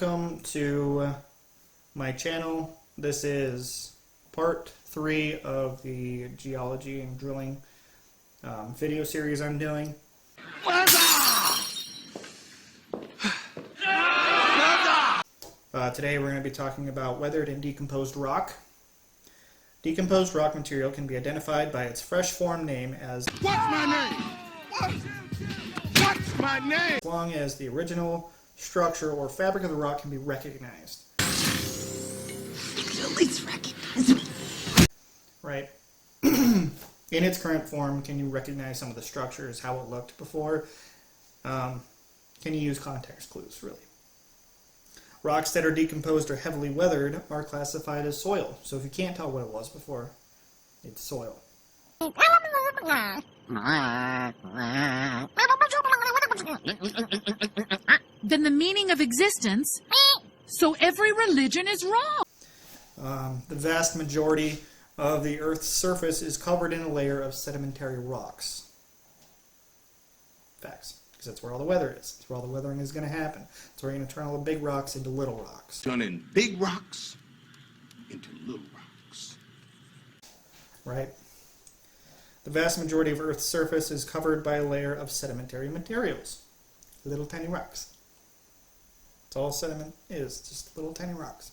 welcome to my channel. This is part 3 of the geology and drilling video series I'm doing. Today we're going to be talking about weathered and decomposed rock. Decomposed rock material can be identified by its fresh form name as What's my name? What's my name? as long as the original structure or fabric of the rock can be recognized. At least recognize me. Right? In its current form, can you recognize some of the structures, how it looked before? Can you use context clues, really? Rocks that are decomposed or heavily weathered are classified as soil. So if you can't tell what it was before, it's soil. Then the meaning of existence, so every religion is wrong. The vast majority of the Earth's surface is covered in a layer of sedimentary rocks. Facts. Because that's where all the weather is. That's where all the weathering is going to happen. That's where you're going to turn all the big rocks into little rocks. Turning big rocks into little rocks. Right? The vast majority of Earth's surface is covered by a layer of sedimentary materials. Little tiny rocks. That's all sediment is, just little tiny rocks.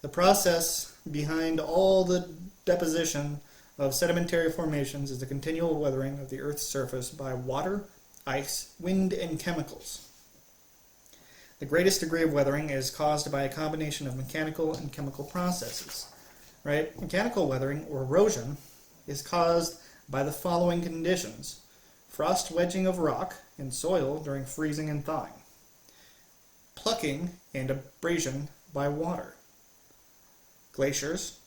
The process behind all the deposition of sedimentary formations is the continual weathering of the Earth's surface by water, ice, wind, and chemicals. The greatest degree of weathering is caused by a combination of mechanical and chemical processes. Right? Mechanical weathering, or erosion, is caused by the following conditions: frost wedging of rock and soil during freezing and thawing, plucking and abrasion by water, glaciers,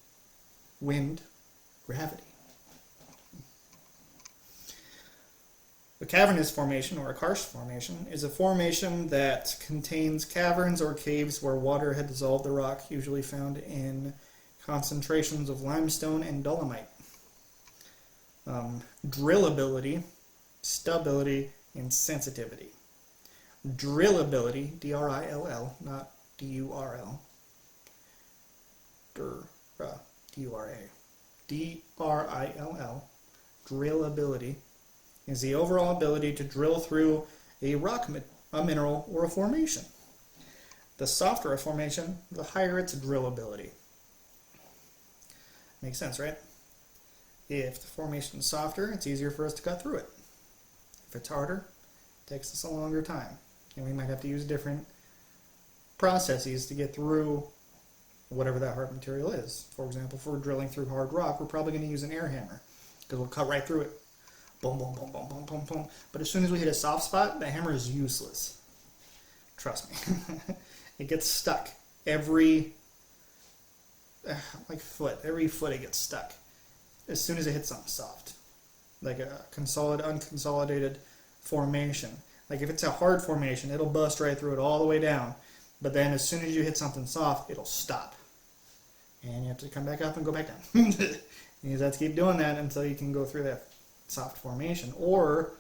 wind, gravity. A cavernous formation, or a karst formation, is a formation that contains caverns or caves where water had dissolved the rock, usually found in concentrations of limestone and dolomite. Drillability, stability, and sensitivity. Drillability, D-R-I-L-L, not D-U-R-L. D-U-R-A. D-R-I-L-L. Drillability is the overall ability to drill through a rock, a mineral, or a formation. The softer a formation, the higher its drillability. Makes sense, right? If the formation is softer, it's easier for us to cut through it. If it's harder, it takes us a longer time. And we might have to use different processes to get through whatever that hard material is. For example, if we're drilling through hard rock, we're probably going to use an air hammer, because we'll cut right through it. Boom, boom, boom, boom, boom, boom, boom. But as soon as we hit a soft spot, the hammer is useless. Trust me. It gets stuck. Every foot it gets stuck as soon as it hits something soft, like a unconsolidated formation. Like if it's a hard formation, it'll bust right through it all the way down, but then as soon as you hit something soft, it'll stop, and you have to come back up and go back down. You just have to keep doing that until you can go through that soft formation, or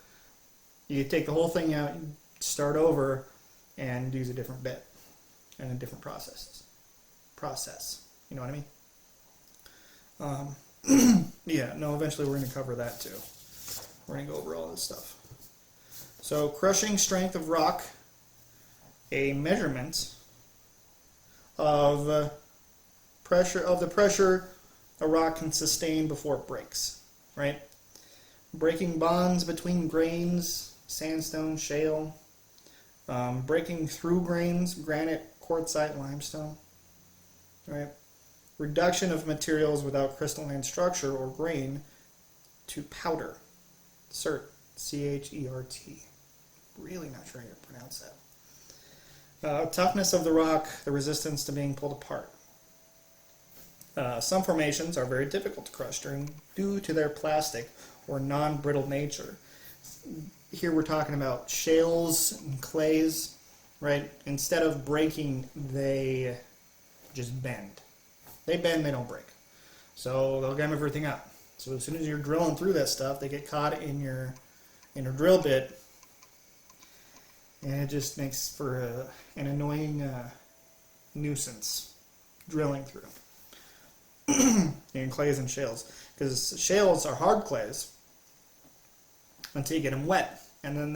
you take the whole thing out, start over, and use a different bit and a different process. You know what I mean? Yeah, no, eventually we're going to cover that too. We're going to go over all this stuff. So, crushing strength of rock, a measurement of the pressure a rock can sustain before it breaks, right? Breaking bonds between grains, sandstone, shale, breaking through grains, granite, quartzite, limestone, right? Reduction of materials without crystalline structure or grain to powder. Cert. C-H-E-R-T. Really not sure how to pronounce that. Toughness of the rock, the resistance to being pulled apart. Some formations are very difficult to crush due to their plastic or non-brittle nature. Here we're talking about shales and clays, right? Instead of breaking, they just bend. They bend, they don't break. So they'll gum everything up. So as soon as you're drilling through that stuff, they get caught in your drill bit, And it just makes for an annoying nuisance drilling through. In clays and shales. Because shales are hard clays until you get them wet. And then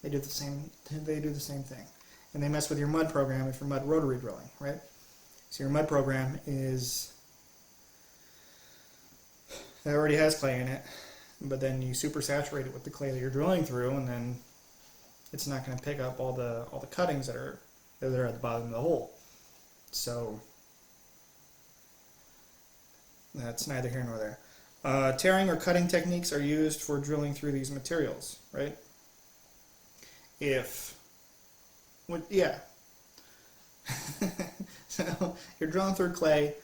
they do the same thing. And they mess with your mud program if you're mud rotary drilling, right? So your mud program it already has clay in it, but then you super saturate it with the clay that you're drilling through, and then it's not going to pick up all the cuttings that are at the bottom of the hole. So that's neither here nor there. Tearing or cutting techniques are used for drilling through these materials, right? So you're drilling through clay.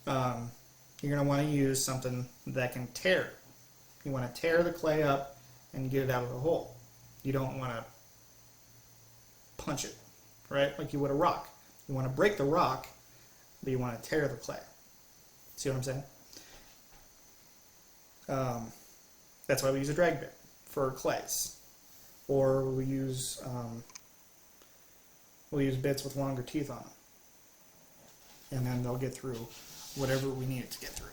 You're going to want to use something that can tear. You want to tear the clay up and get it out of the hole. You don't want to punch it, right? Like you would a rock. You want to break the rock, but you want to tear the clay. See what I'm saying? That's why we use a drag bit for clays. Or we use bits with longer teeth on them. And then they'll get through whatever we need it to get through.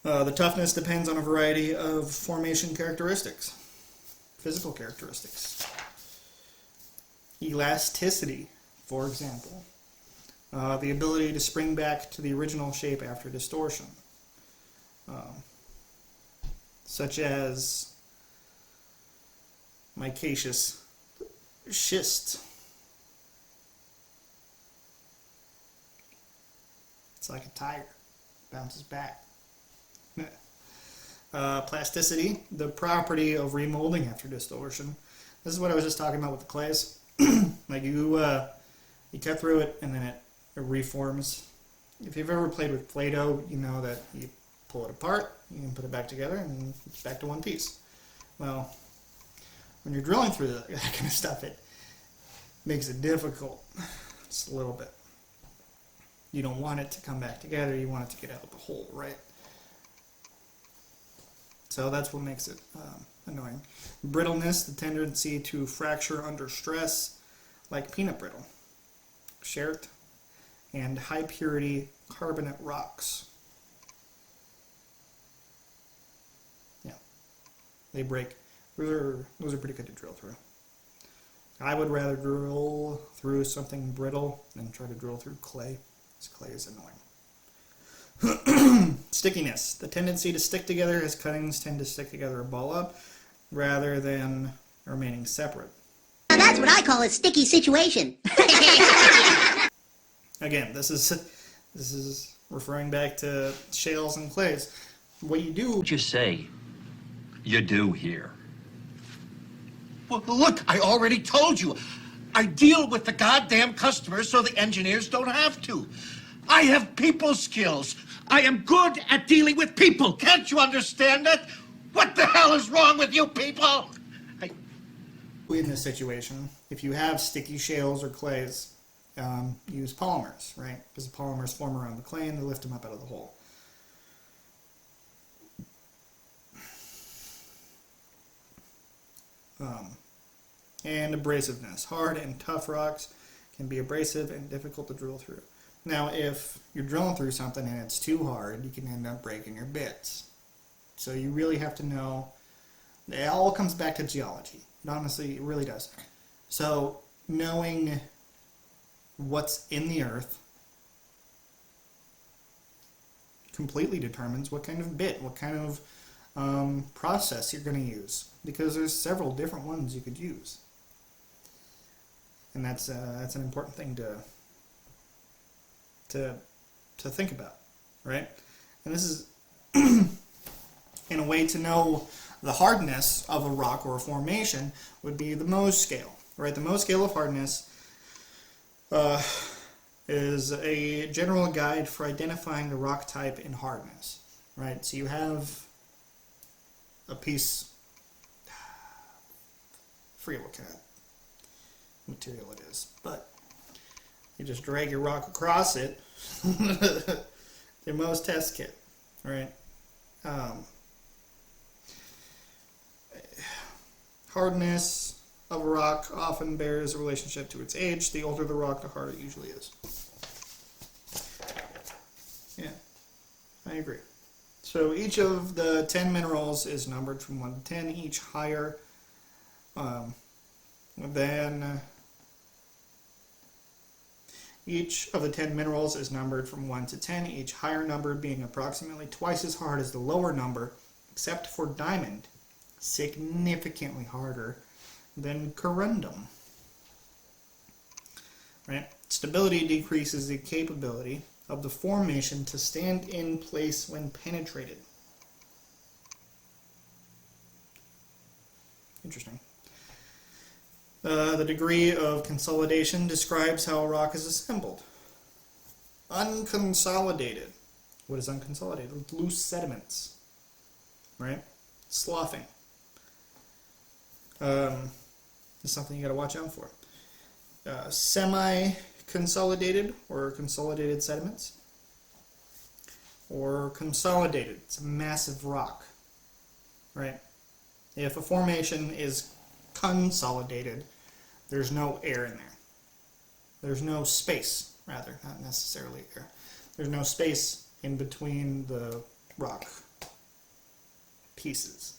The toughness depends on a variety of formation characteristics, physical characteristics. Elasticity, for example. The ability to spring back to the original shape after distortion. Such as micaceous schist. It's like a tire, bounces back. Plasticity, the property of remolding after distortion. This is what I was just talking about with the clays. Like you cut through it and then it reforms. If you've ever played with Play-Doh, you know that you pull it apart, you can put it back together, and it's back to one piece. Well, when you're drilling through that kind of stuff, it makes it difficult. Just a little bit. You don't want it to come back together, you want it to get out of the hole, right? So that's what makes it annoying. Brittleness, the tendency to fracture under stress, like peanut brittle, Schert, and high purity carbonate rocks. Yeah, they break. Those are pretty good to drill through. I would rather drill through something brittle than try to drill through clay. This clay is annoying. Stickiness. The tendency to stick together as cuttings tend to stick together or ball up rather than remaining separate. Now that's what I call a sticky situation. Again, this is referring back to shales and clays. What you do... What you say you do here? Well, look, I already told you. I deal with the goddamn customers so the engineers don't have to. I have people skills. I am good at dealing with people. Can't you understand that? What the hell is wrong with you people? In this situation, if you have sticky shales or clays, use polymers, right? Because the polymers form around the clay and they lift them up out of the hole. And abrasiveness. Hard and tough rocks can be abrasive and difficult to drill through. Now, if you're drilling through something and it's too hard, you can end up breaking your bits. So you really have to know. It all comes back to geology. Honestly, it really does. So knowing what's in the earth completely determines what kind of bit, what kind of process you're going to use, because there's several different ones you could use, and that's an important thing to think about, right? And this is in a way to know the hardness of a rock or a formation would be the Mohs scale, right? The Mohs scale of hardness is a general guide for identifying the rock type in hardness, right? So you have a piece, I forget what kind of material it is, but you just drag your rock across it, the Mohs test kit, right? Hardness of a rock often bears a relationship to its age. The older the rock, the harder it usually is. Yeah, I agree. So each of the 10 minerals is numbered from 1 to 10, each higher than... Each of the 10 minerals is numbered from 1 to 10, each higher number being approximately twice as hard as the lower number, except for diamond, significantly harder than corundum. Right? Stability decreases the capability of the formation to stand in place when penetrated. Interesting. The degree of consolidation describes how a rock is assembled. Unconsolidated. What is unconsolidated? Loose sediments. Right? Sloughing. Is something you got to watch out for. Semi-consolidated or consolidated sediments. Or consolidated. It's a massive rock. Right? If a formation is consolidated, there's no air in there. There's no space, rather, not necessarily air. There's no space in between the rock pieces.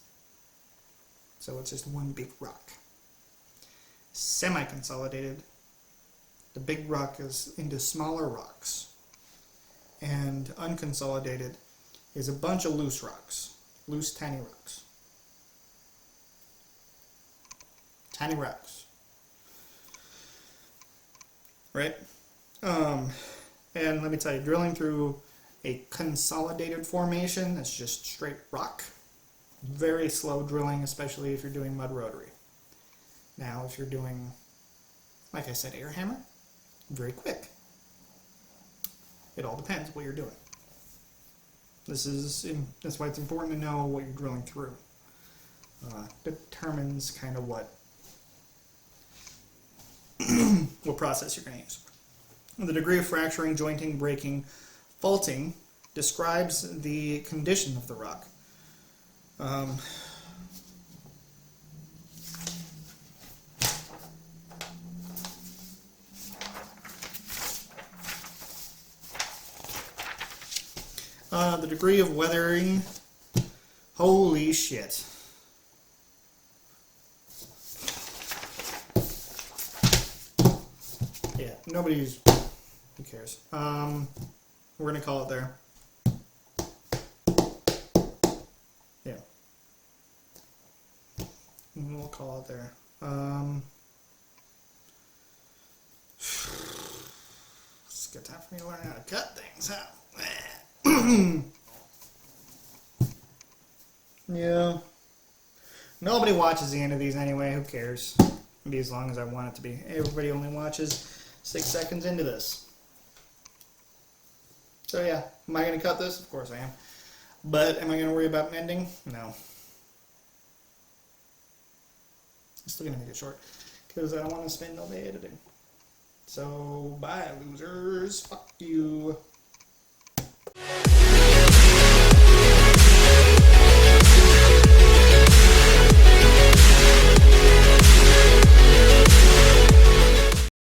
So it's just one big rock. Semi-consolidated, the big rock is into smaller rocks. And unconsolidated is a bunch of loose rocks. Loose, tiny rocks. Tiny rocks. Right? And let me tell you, drilling through a consolidated formation that's just straight rock, very slow drilling, especially if you're doing mud rotary. Now, if you're doing, like I said, air hammer, very quick. It all depends what you're doing. That's why it's important to know what you're drilling through. Determines kind of what process you're going to use. The degree of fracturing, jointing, breaking, faulting describes the condition of the rock. The degree of weathering. Holy shit. Yeah, nobody's... Who cares? We're going to call it there. Yeah. We'll call it there. It's a good time for me to learn how to cut things, huh? Yeah. Nobody watches the end of these anyway. Who cares? It'll be as long as I want it to be. Everybody only watches 6 seconds into this. So yeah, am I going to cut this? Of course I am. But am I going to worry about an ending? No. I'm still going to make it short. Because I don't want to spend all day editing. So, bye losers. Fuck you.